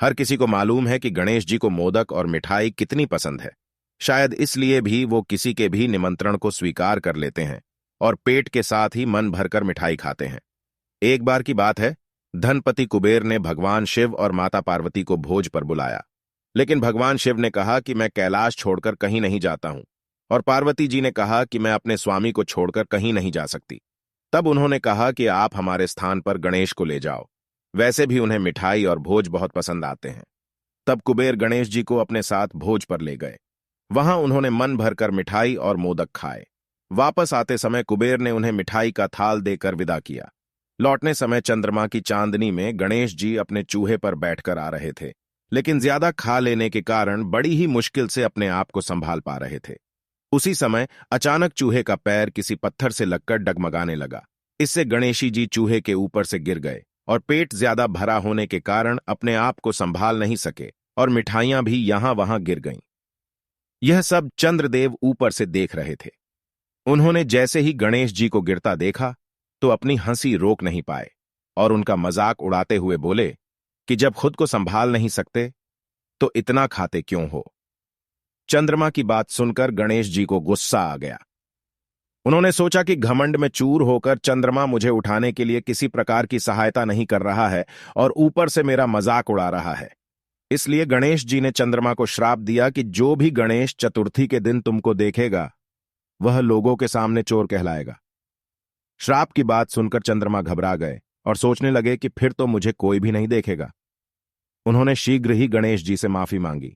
हर किसी को मालूम है कि गणेश जी को मोदक और मिठाई कितनी पसंद है। शायद इसलिए भी वो किसी के भी निमंत्रण को स्वीकार कर लेते हैं और पेट के साथ ही मन भरकर मिठाई खाते हैं। एक बार की बात है, धनपति कुबेर ने भगवान शिव और माता पार्वती को भोज पर बुलाया। लेकिन भगवान शिव ने कहा कि मैं कैलाश छोड़कर कहीं नहीं जाता हूं, और पार्वती जी ने कहा कि मैं अपने स्वामी को छोड़कर कहीं नहीं जा सकती। तब उन्होंने कहा कि आप हमारे स्थान पर गणेश को ले जाओ, वैसे भी उन्हें मिठाई और भोज बहुत पसंद आते हैं। तब कुबेर गणेश जी को अपने साथ भोज पर ले गए। वहां उन्होंने मन भरकर मिठाई और मोदक खाए। वापस आते समय कुबेर ने उन्हें मिठाई का थाल देकर विदा किया। लौटने समय चंद्रमा की चांदनी में गणेश जी अपने चूहे पर बैठकर आ रहे थे, लेकिन ज्यादा खा लेने के कारण बड़ी ही मुश्किल से अपने आप को संभाल पा रहे थे। उसी समय अचानक चूहे का पैर किसी पत्थर से लगकर डगमगाने लगा। इससे गणेशी जी चूहे के ऊपर से गिर गए और पेट ज्यादा भरा होने के कारण अपने आप को संभाल नहीं सके और मिठाइयां भी यहां वहां गिर गईं। यह सब चंद्रदेव ऊपर से देख रहे थे। उन्होंने जैसे ही गणेश जी को गिरता देखा तो अपनी हंसी रोक नहीं पाए और उनका मजाक उड़ाते हुए बोले कि जब खुद को संभाल नहीं सकते तो इतना खाते क्यों हो। चंद्रमा की बात सुनकर गणेश जी को गुस्सा आ गया। उन्होंने सोचा कि घमंड में चूर होकर चंद्रमा मुझे उठाने के लिए किसी प्रकार की सहायता नहीं कर रहा है और ऊपर से मेरा मजाक उड़ा रहा है। इसलिए गणेश जी ने चंद्रमा को श्राप दिया कि जो भी गणेश चतुर्थी के दिन तुमको देखेगा वह लोगों के सामने चोर कहलाएगा। श्राप की बात सुनकर चंद्रमा घबरा गए और सोचने लगे कि फिर तो मुझे कोई भी नहीं देखेगा। उन्होंने शीघ्र ही गणेश जी से माफी मांगी।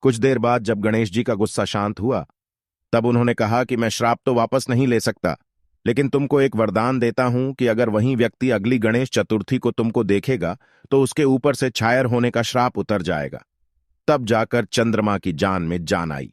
कुछ देर बाद जब गणेश जी का गुस्सा शांत हुआ तब उन्होंने कहा कि मैं श्राप तो वापस नहीं ले सकता, लेकिन तुमको एक वरदान देता हूं कि अगर वही व्यक्ति अगली गणेश चतुर्थी को तुमको देखेगा तो उसके ऊपर से छायर होने का श्राप उतर जाएगा। तब जाकर चंद्रमा की जान में जान आई।